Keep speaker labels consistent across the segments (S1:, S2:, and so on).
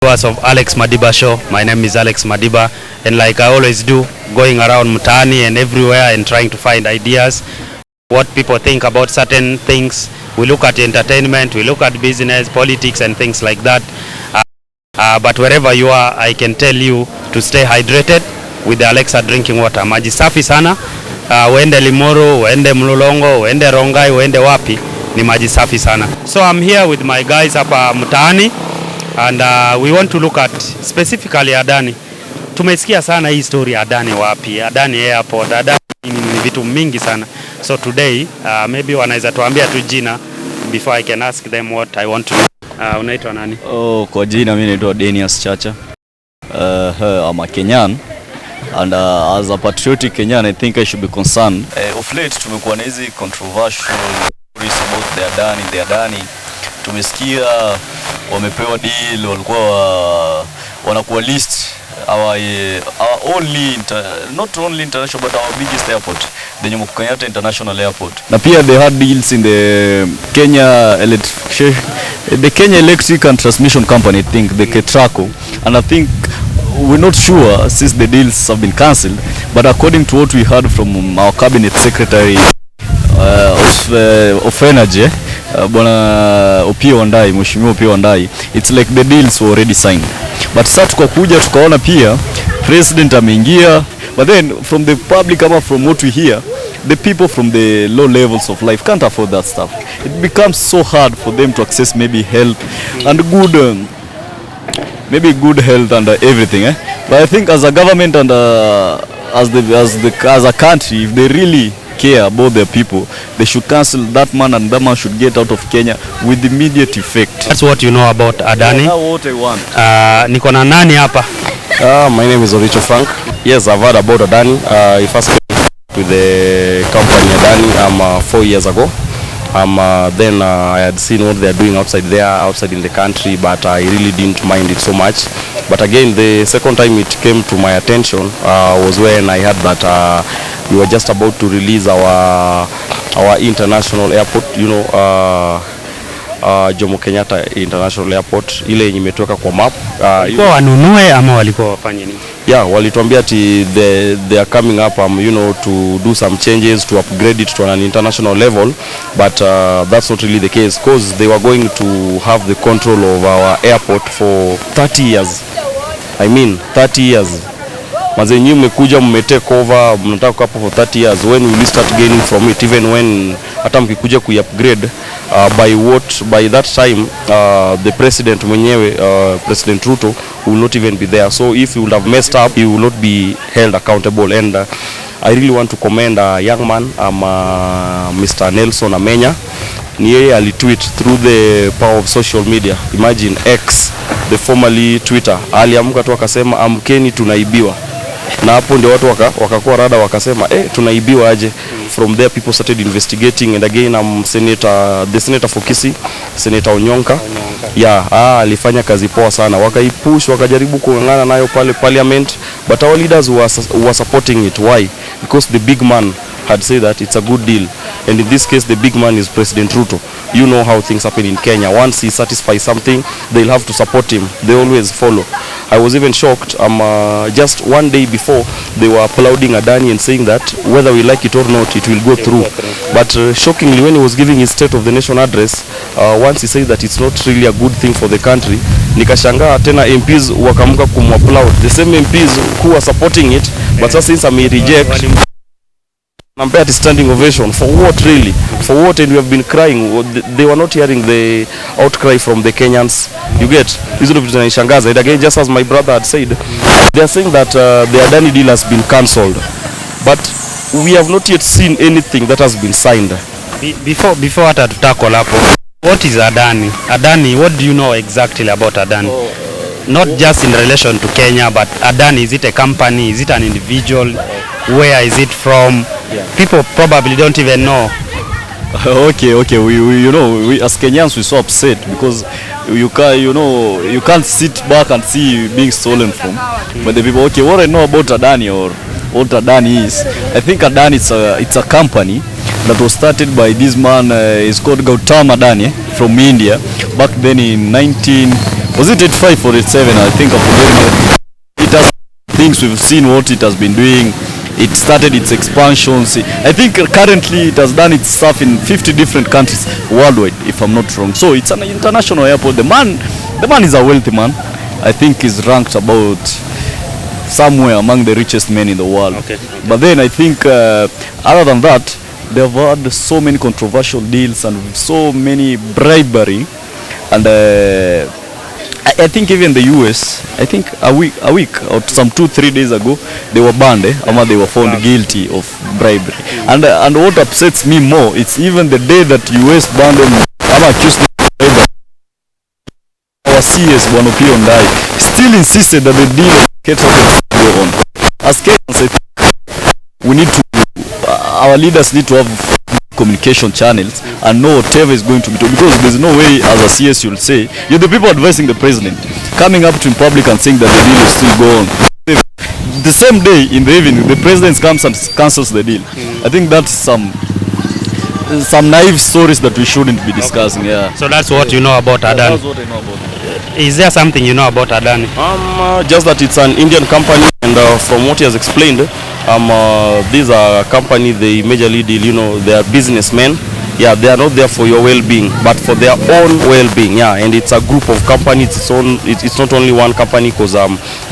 S1: Of Alex Madiba show. My name is Alex Madiba, and like I always do, going around Mutani and everywhere and trying to find ideas, what people think about certain things. We look at entertainment, we look at business, politics and things like that. But wherever you are, I can tell you to stay hydrated with the Alexa drinking water. Maji safi sana. Uende Limuru, uende Mlolongo, uende Rongai, uende wapi, ni maji safi sana. So I'm here with my guys hapa Mutani. And we want to look at specifically Adani. Tumesikia sana hii story Adani wapi, Adani airport, Adani ni vitu mingi sana. So today maybe wanaweza tuambia tu jina before I can ask them what I want to know. Unaitwa nani?
S2: Kwa jina mimi naitwa Denius Chacha. I'm a Kenyan, and as a patriotic Kenyan I think I should be concerned. Of late tumekuwa na hizi controversial stories about the Adani. Tumesikia wamepewa deal, walikuwa wanakuwa list our only not only international but our biggest airport, the Jomo Kenyatta International Airport. Na pia they had deals in the Kenya Electric and Transmission Company, I think the KETRACO, and I think we're not sure since the deals have been cancelled, but according to what we heard from our cabinet secretary of energy, Bwana Mheshimiwa Opiyo Wandayi, it's like the deals were already signed. But sasa tukakuja tukaona pia president ameingia, but then from the public ama from what we hear, the people from the low levels of life can't afford that stuff. It becomes so hard for them to access maybe health and good good health and everything, But I think as a government and as a country, if they really care about their people, they should cancel that man, and that man should get out of Kenya with immediate effect.
S1: That's what you know about Adani.
S2: Yeah, what I want.
S1: Niko na nani hapa?
S3: My name is Oricho Frank. Yes, I've heard about Adani. I first came with the company Adani 4 years ago. Then I had seen what they are doing outside in the country, but I really didn't mind it so much. But again, the second time it came to my attention was when I heard that we were just about to release our international airport, Jomo Kenyatta International Airport, ile yenye imetoka kwa map.
S1: Walikuwa wanunue ama walikuwa wafanye nini?
S3: Yeah, walituambia ati they are coming up to do some changes to upgrade it to an international level, but that's not really the case, because they were going to have the control of our airport for 30 years. I mean 30 years. Mazenyi mmekuja take over, mnataka hapo for 30 years. When will we start gaining from it, even when hata mkikuja ku-upgrade by that time the president mwenyewe, President Ruto, will not even be there. So if he would have messed up, he will not be held accountable. And I really want to commend a young man, Mr. Nelson Amenya. Ni yeye alitweet through the power of social media. Imagine X, the formerly Twitter, aliamka tu akasema amkeni tunaibiwa. Na hapo ndio watu wakakuwa rada wakasema tunaibiwa aje. From there people started investigating, and again the senator for Kisii, Senator Onyonka. Yeah, alifanya kazi poa sana. Wakaipush, wakajaribu kungangana nayo pale parliament, but our leaders were supporting it. Why? Because the big man had said that it's a good deal, and in this case the big man is President Ruto. You know how things happen in Kenya. Once he satisfies something, they'll have to support him. They always follow. I was even shocked. Just one day before, they were applauding Adani and saying that whether we like it or not, it will go through. But shockingly, when he was giving his State of the Nation address, once he said that it's not really a good thing for the country, nikashangaa tena MPs wakamuka kumapplaud. The same MPs who are supporting it, but since I may reject, I'm at standing ovation. For what really? For what? And we have been crying. They were not hearing the outcry from the Kenyans. You get? And again, just as my brother had said, they are saying that the Adani deal has been cancelled. But we have not yet seen anything that has been signed.
S1: Before hata tutakol hapo, what is Adani? Adani, what do you know exactly about Adani? Not just in relation to Kenya, but Adani, is it a company? Is it an individual? Where is it from? Yeah. People probably don't even know.
S2: Okay. We as Kenyans we're so upset because you can't sit back and see being stolen from. But the people, okay, what I know about Adani or what Adani is, I think Adani it's a company that was started by this man. Is called Gautam Adani from India back then in Was it 85 or 87? I think I'm forgetting. It has things we've seen what it has been doing. It started its expansions. I think currently it has done its stuff in 50 different countries worldwide, if I'm not wrong. So it's an international airport. The man is a wealthy man. I think he's ranked about somewhere among the richest men in the world.
S1: Okay.
S2: But then I think other than that, they've had so many controversial deals and so many bribery, and I think even the US, I think a week or some 2-3 days ago, they were banned, or they were found guilty of bribery. And what upsets me more, it's even the day that US banned them, accused them of bribery. Our CS Bwanopio and I still insisted that the deal go on. As Kenyans, I think we need to, our leaders need to have communication channels and know whatever is going to be told, because there's no way as a CS you'll say, you're the people advising the president, coming up to in public and saying that the deal is still going on. The same day in the evening, the president comes and cancels the deal. I think that's some naive stories that we shouldn't be discussing. Yeah.
S1: So that's what you know about Adani.
S2: That's what I know about it.
S1: Is there something you know about Adani?
S3: Just that it's an Indian company, and from what he has explained, these are a company, they majorly deal, they are businessmen. Yeah, they are not there for your well-being, but for their own well-being. Yeah, and it's a group of companies. It's not only one company, because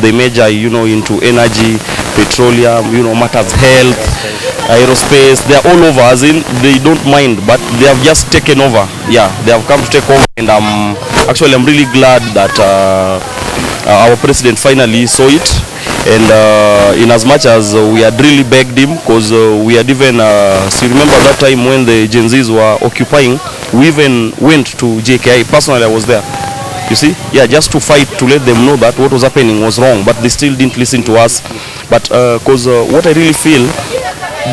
S3: they major, into energy, petroleum, matters, health, aerospace. They are all over, as in they don't mind, but they have just taken over. Yeah, they have come to take over, and actually I'm really glad that our president finally saw it. And in as much as we had really begged him, because we had even, so you remember that time when the Gen Zs were occupying, we even went to JKI. Personally, I was there. You see, yeah, just to fight, to let them know that what was happening was wrong, but they still didn't listen to us. But because what I really feel,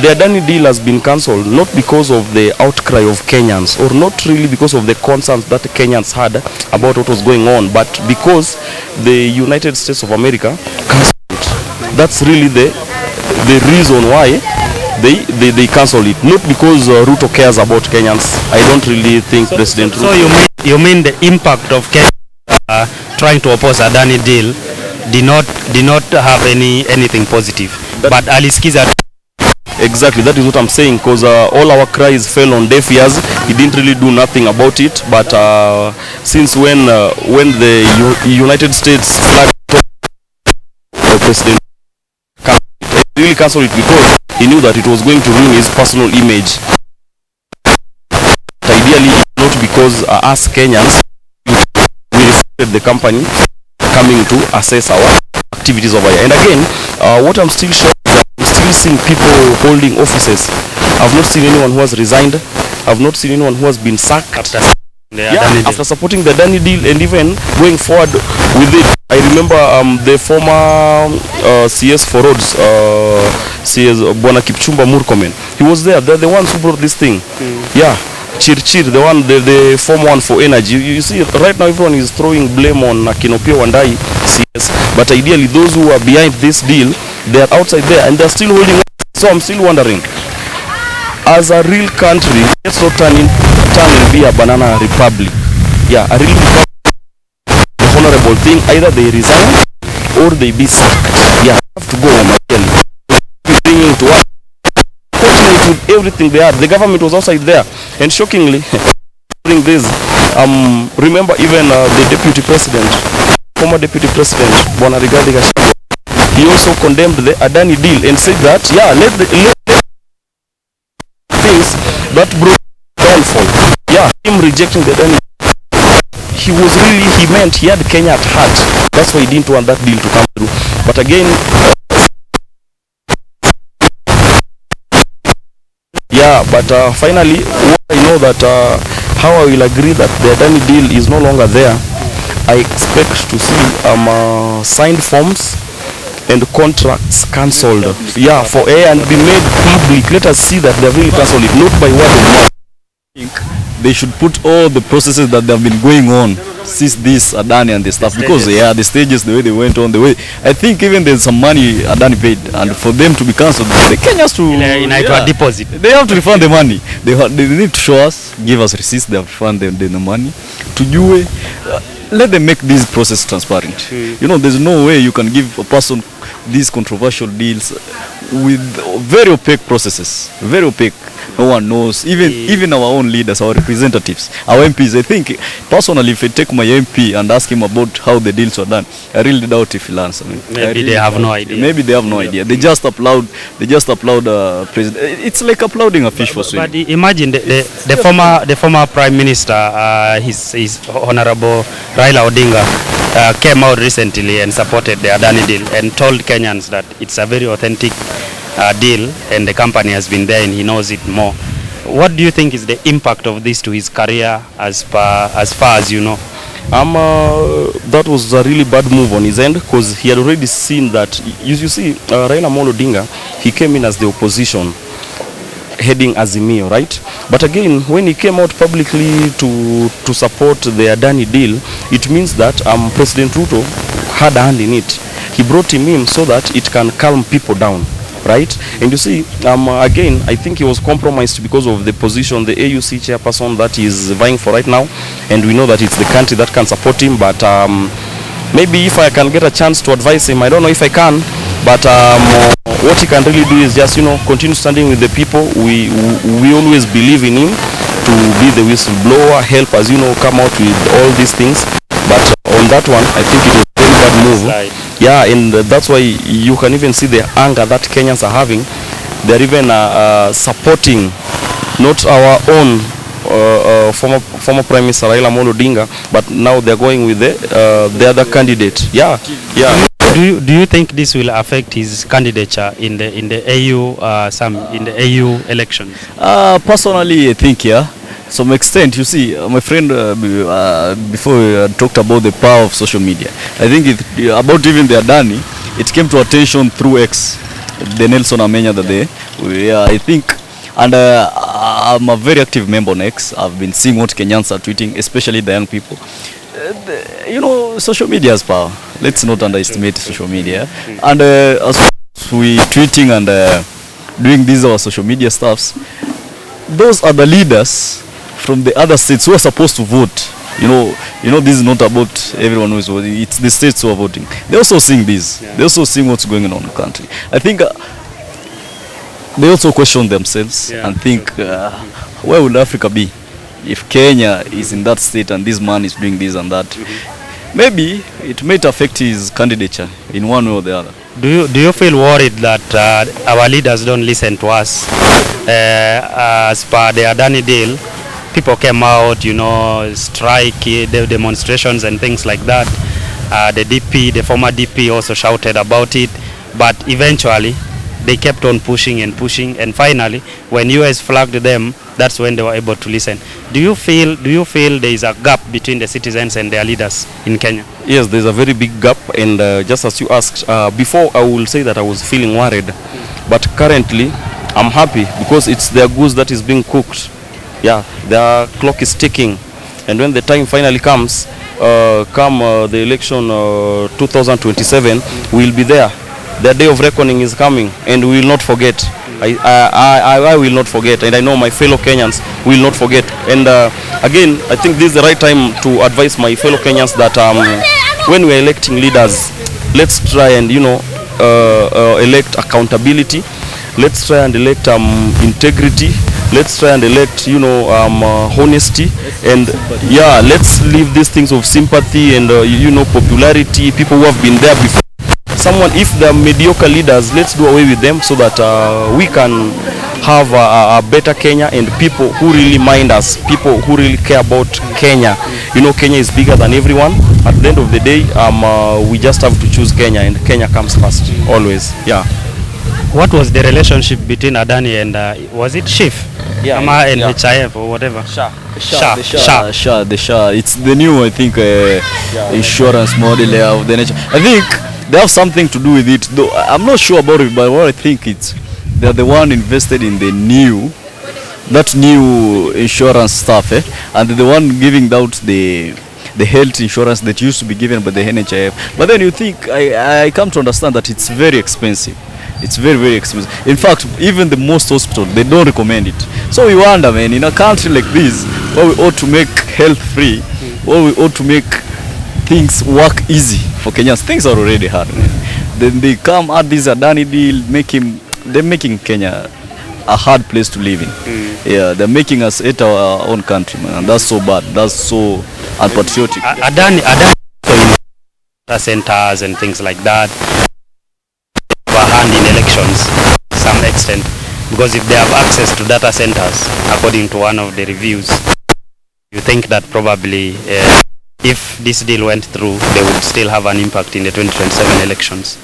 S3: the Adani deal has been cancelled not because of the outcry of Kenyans, or not really because of the concerns that Kenyans had about what was going on, but because the United States of America cancelled it. That's really the reason why they cancelled it, not because Ruto cares about Kenyans. I don't really think President Ruto.
S1: So you mean the impact of Kenya trying to oppose Adani deal did not have anything positive, but alisikiza.
S3: Exactly, that is what I'm saying, because all our cries fell on deaf ears. He didn't really do nothing about it. But since when the United States started, the president really cancelled it because he knew that it was going to ruin his personal image. Ideally, not because us Kenyans, we respected the company coming to assess our activities over here. And again, what I'm still sure, I'm still seeing people holding offices. I've not seen anyone who has resigned. I've not seen anyone who has been sacked after supporting the Adani deal, and even going forward with it. I remember the former CS for roads, CS Bwana Kipchumba Murkomen. He was there. They're the ones who brought this thing. Yeah. Chirchir, the former one for energy. You see, right now everyone is throwing blame on Kinopio Wandai CS, but ideally those who are behind this deal, they are outside there and they're still holding on. So I'm still wondering, as a real country, let's not turn and be a banana republic. Yeah, a real honorable thing. Either they resign or they be sacked. Yeah, have to go home again. Bringing to us. Fortunately, with everything they had, the government was outside there, and shockingly, during this, remember even the deputy president, former deputy president, Bwana Rigathi Gachagua, he also condemned the Adani deal and said that, yeah, let things that brought downfall. Yeah, him rejecting the Adani, he meant he had Kenya at heart. That's why he didn't want that deal to come through. But again, yeah, but finally, what I know that how I will agree that the Adani deal is no longer there. I expect to see signed forms and contracts cancelled. Yeah, for air and be made public. Let us see that they have really cancelled it, not by word of mouth.
S2: I think they should put all the processes that have been going on since this Adani and the stuff, because the stages, the way they went on, the way I think even there's some money Adani paid, and for them to be cancelled, the Kenyans to
S1: deposit.
S2: They have to refund the money. They need to show us, give us receipts. They have to refund the money. To let them make this process transparent. You know, there's no way you can give a person these controversial deals with very opaque processes, very opaque. No one knows, even our own leaders, our representatives, our MPs. I think personally, if I take my MP and ask him about how the deals were done, I really doubt if he'll answer me.
S1: Maybe they have no idea.
S2: Maybe they have no idea. They just applaud. President. It's like applauding a fish for swimming.
S1: But imagine the former Prime Minister, his Honorable Raila Odinga, came out recently and supported the Adani deal and told Kenyans that it's a very authentic deal and the company has been there and he knows it more. What do you think is the impact of this to his career as far as you know?
S3: That was a really bad move on his end, because he had already seen that. You see, Raila Amolo Odinga, he came in as the opposition, heading Azimio, right? But again, when he came out publicly to support the Adani deal, it means that President Ruto had a hand in it. He brought him in so that it can calm people down, right? And you see, again, I think he was compromised because of the position, the AUC chairperson that he is vying for right now, and we know that it's the country that can support him. But maybe if I can get a chance to advise him, I don't know if I can, but what he can really do is just, you know, continue standing with the people. We always believe in him to be the whistleblower, help us, you know, come out with all these things. But on that one, I think it was a very bad move. Right. Yeah, and that's why you can even see the anger that Kenyans are having. They're even supporting not our own former Prime Minister Raila Amolo Odinga, but now they're going with the other candidate. Yeah.
S1: Do you think this will affect his candidature in the AU election?
S2: Personally, I think some extent. You see, my friend, before we talked about the power of social media, I think about even the Adani, it came to attention through X, the Nelson Amenya that day. I think, and I'm a very active member on X. I've been seeing what Kenyans are tweeting, especially the young people. You know, social media has power. Let's not underestimate social media. And as we tweeting and doing these our social media stuffs, those are the leaders from the other states who are supposed to vote. You know, this is not about everyone who is voting. It's the states who are voting. They're also seeing this. They're also seeing what's going on in the country. I think they also question themselves and think, where would Africa be if Kenya is in that state and this man is doing this and that? Maybe it might affect his candidature in one way or the other.
S1: Do you feel worried that our leaders don't listen to us? As per the Adani deal, people came out, you know, strike, the demonstrations and things like that. The former DP also shouted about it, but eventually they kept on pushing, and finally, when US flagged them, that's when they were able to listen. Do you feel there is a gap between the citizens and their leaders in Kenya?
S3: Yes, there's a very big gap, and just as you asked, before I will say that I was feeling worried, but currently I'm happy because it's their goose that is being cooked. Yeah, their clock is ticking, and when the time finally comes, the election 2027, we'll be there. The day of reckoning is coming, and we will not forget. I will not forget, and I know my fellow Kenyans will not forget. And again, I think this is the right time to advise my fellow Kenyans that when we're electing leaders, let's try and, you know, elect accountability. Let's try and elect integrity. Let's try and elect, you know, honesty, and let's leave these things of sympathy and you know, popularity. People who have been there before. If they're mediocre leaders, let's do away with them so that we can have a better Kenya and people who really mind us, people who really care about Kenya. You know, Kenya is bigger than everyone. At the end of the day, we just have to choose Kenya, and Kenya comes first, always. Yeah.
S1: What was the relationship between Adani and was it Chief? And HIF or whatever?
S2: Sha. It's the new, I think, insurance model of the nation. I think they have something to do with it, though I'm not sure about it, but what I think they're the one invested in the new insurance stuff, and they're the one giving out the health insurance that used to be given by the NHIF. But then you think, I come to understand that it's very expensive. It's very, very expensive. In fact, even the most hospitals, they don't recommend it. So we wonder, man, in a country like this, where we ought to make health free, where we ought to make things work easy for Kenyans. Things are already hard. Then they come at this Adani deal, they're making Kenya a hard place to live in. Yeah, they're making us hate our own country, man. And that's so bad. That's so unpatriotic.
S1: Adani data centers and things like that were hand in elections to some extent, because if they have access to data centers, according to one of the reviews, you think that probably if this deal went through, they would still have an impact in the 2027 elections.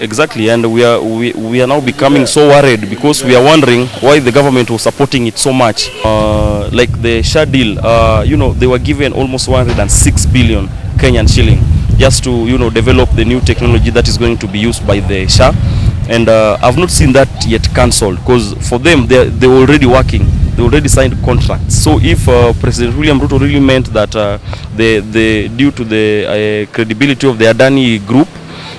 S3: Exactly, and we are now becoming so worried because we are wondering why the government was supporting it so much. Like the SHA deal, they were given almost 106 billion Kenyan shilling just to develop the new technology that is going to be used by the SHA, and I've not seen that yet cancelled, because for them they were already working. They already signed contracts. So if President William Ruto really meant that due to the credibility of the Adani group,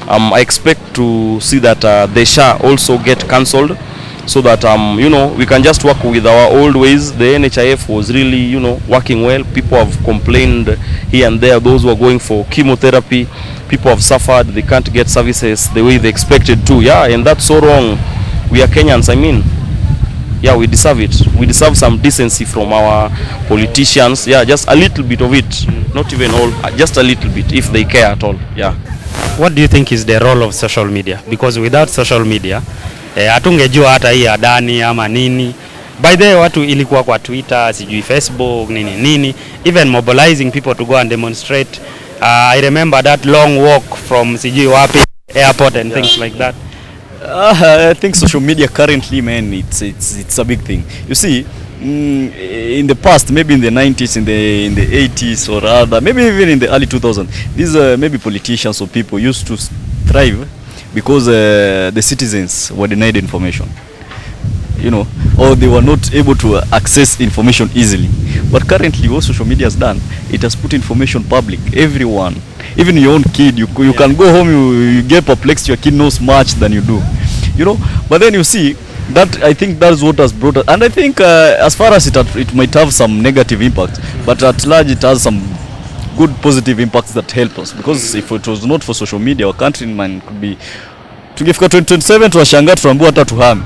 S3: I expect to see that the SHA also get cancelled, so that we can just work with our old ways. The NHIF was really working well. People have complained here and there. Those who are going for chemotherapy, people have suffered. They can't get services the way they expected to. Yeah, and that's so wrong. We are Kenyans. I mean, yeah, we deserve it. We deserve some decency from our politicians. Yeah, just a little bit of it, not even all, just a little bit, if they care at all. Yeah.
S1: What do you think is the role of social media? Because without social media, hatungejua hata hii Adani ama nini. By the way, watu ilikuwa kwa Twitter, sijui Facebook, nini. Even mobilizing people to go and demonstrate. I remember that long walk from sijui wapi airport and things like that.
S2: I think social media currently, man, it's a big thing. You see, in the past, maybe in the 90s, in the 80s, or rather, maybe even in the early 2000s, these maybe politicians or people used to thrive because the citizens were denied information, or they were not able to access information easily. But currently, what social media has done, it has put information public. Everyone, even your own kid, you can go home, you get perplexed, your kid knows much than you do, But then you see, that I think that's what has brought us, and I think as far as it might have some negative impact, but at large it has some good positive impacts that help us, because if it was not for social media, our country man could be tungefika 2027 tuwashangaa tuambua hata tuhame.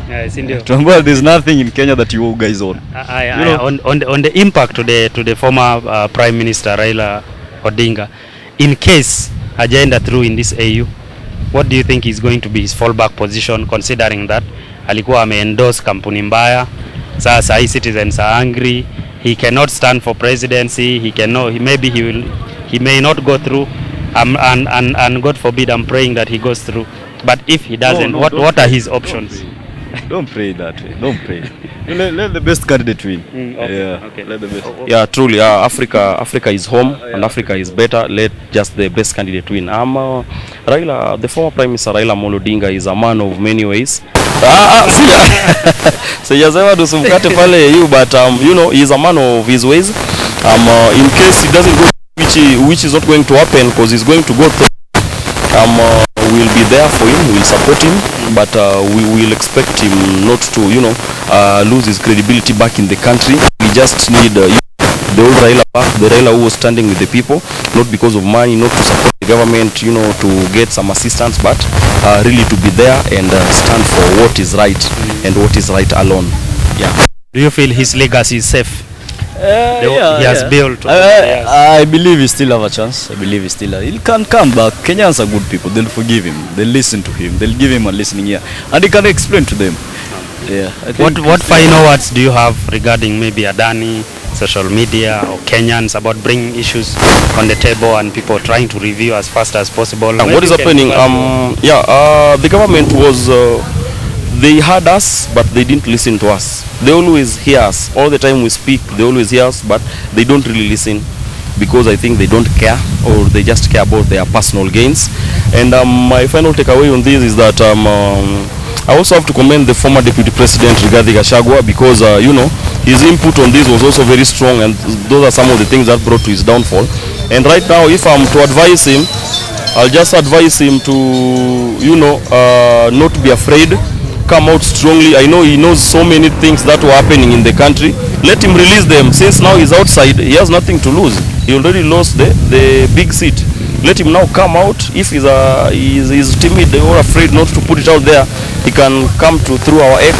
S2: Tuambua there's nothing in Kenya that you guys own.
S1: On the impact to the former Prime Minister Raila Odinga, in case agenda through in this AU, what do you think is going to be his fallback position, considering that alikuwa ame-endorse kampuni mbaya? Sasa hii citizens are angry. He cannot stand for presidency. He may not go through. And God forbid, I'm praying that he goes through. But if he doesn't, what are his options?
S2: Don't pray that way. Don't pray. Let the best candidate win.
S1: Okay.
S2: Yeah.
S1: Okay.
S2: Let the best.
S3: Yeah, truly, Africa is home, and Africa is better. Let just the best candidate win. Raila, the former Prime Minister Raila Odinga is a man of many ways. Sijasema tusumkate pale you, but he is a man of his ways. In case it doesn't go, which is not going to happen, because he's going to go through, we'll be there for him, we'll support him, but we will expect him not to lose his credibility back in the country. We just need the old Raila back, the Raila who was standing with the people, not because of money, not to support the government, to get some assistance, but really to be there and stand for what is right and what is right alone. Yeah.
S1: Do you feel his legacy is safe? He has built.
S2: I believe he still have a chance. He can come back. Kenyans are good people. They'll forgive him. They'll listen to him. They'll give him a listening ear, and he can explain to them. Yeah.
S1: What final words do you have regarding maybe Adani, social media, or Kenyans about bringing issues on the table and people trying to review as fast as possible?
S3: What is happening? The government was. They heard us, but they didn't listen to us. They always hear us. All the time we speak, they always hear us, but they don't really listen, because I think they don't care, or they just care about their personal gains. And my final takeaway on this is that I also have to commend the former Deputy President Rigathi Gachagua, because his input on this was also very strong, and those are some of the things that brought to his downfall. And right now, if I'm to advise him, I'll just advise him to not be afraid. Come out strongly. I know he knows so many things that were happening in the country. Let him release them. Since now he's outside, he has nothing to lose. He already lost the big seat. Let him now come out. If he's timid or afraid not to put it out there, he can come to through our ex.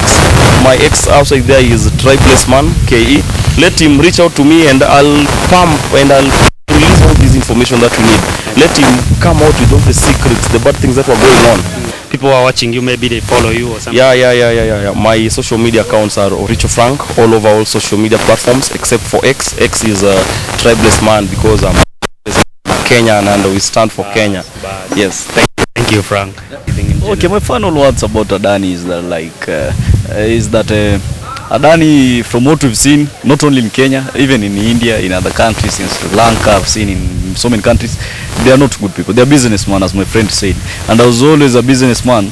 S3: My ex outside there is Tribeless Man, KE. Let him reach out to me and I'll pump and I'll release all this information that we need. Let him come out with all the secrets, the bad things that were going on.
S1: People are watching you, maybe they follow you or something.
S3: Yeah. My social media accounts are Richo Frank all over all social media platforms except for X. X is a Tribeless Man because I'm Kenyan and we stand for Kenya. Yes,
S1: thank you, Frank.
S2: Okay, my final words about Adani is that Adani, from what we've seen, not only in Kenya, even in India, in other countries, in Sri Lanka, I've seen in so many countries, they are not good people. They are businessmen, as my friend said. And I was always a businessman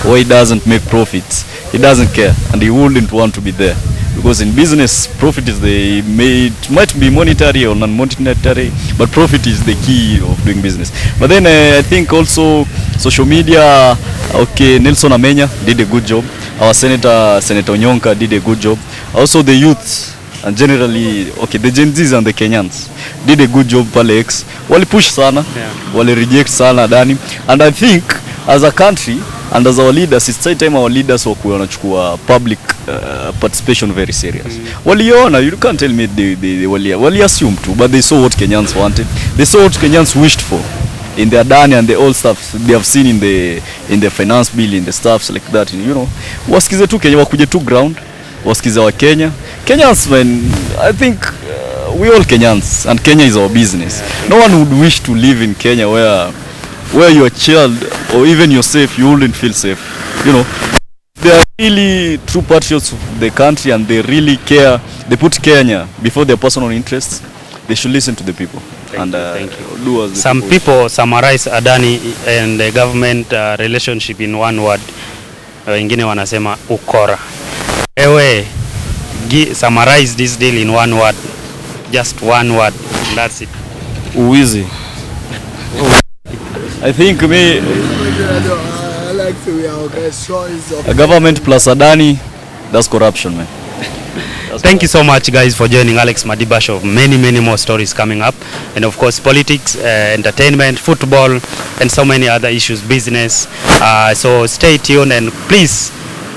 S2: where he doesn't make profits. He doesn't care, and he wouldn't want to be there. Because in business, profit is it might be monetary or non-monetary, but profit is the key of doing business. But then I think also social media, okay, Nelson Amenya did a good job. Our Senator Onyonka did a good job. Also the youth, and generally, okay, the Gen Zs and the Kenyans did a good job pale X. Wali push sana, wali reject sana Adani. And I think as a country and as our leaders, it's time our leaders wanachukua public participation very serious. Waliona, you can't tell me they wali assume too, but they saw what Kenyans wanted. They saw what Kenyans wished for in the Adani and the old stuff they have seen in the finance bill, in the stuffs like that, you know. Wasikize tu Kenya, wakuje tu ground, wasikize wa Kenya. Kenyans, man, I think we all Kenyans and Kenya is our business. No one would wish to live in Kenya where your child or even yourself, you wouldn't feel safe, you know. They are really true patriots of the country and they really care. They put Kenya before their personal interests. They should listen to the people. Thank you. Do as
S1: some people summarize Adani and the government relationship in one word. Wengine wanasema ukora. Ewe, summarize this deal in one word. Just one word. And that's it.
S3: Uwizi.
S2: I think a government plus Adani, that's corruption, man.
S1: Thank you so much, guys, for joining Alex Madiba Show. Many more stories coming up, and of course politics, entertainment, football, and so many other issues, business. So stay tuned and please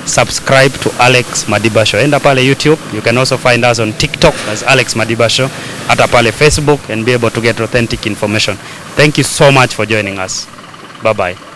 S1: subscribe to Alex Madiba Show. Enda pale YouTube. You can also find us on TikTok as Alex Madiba Show, ata pale Facebook, and be able to get authentic information. Thank you so much for joining us. Bye bye.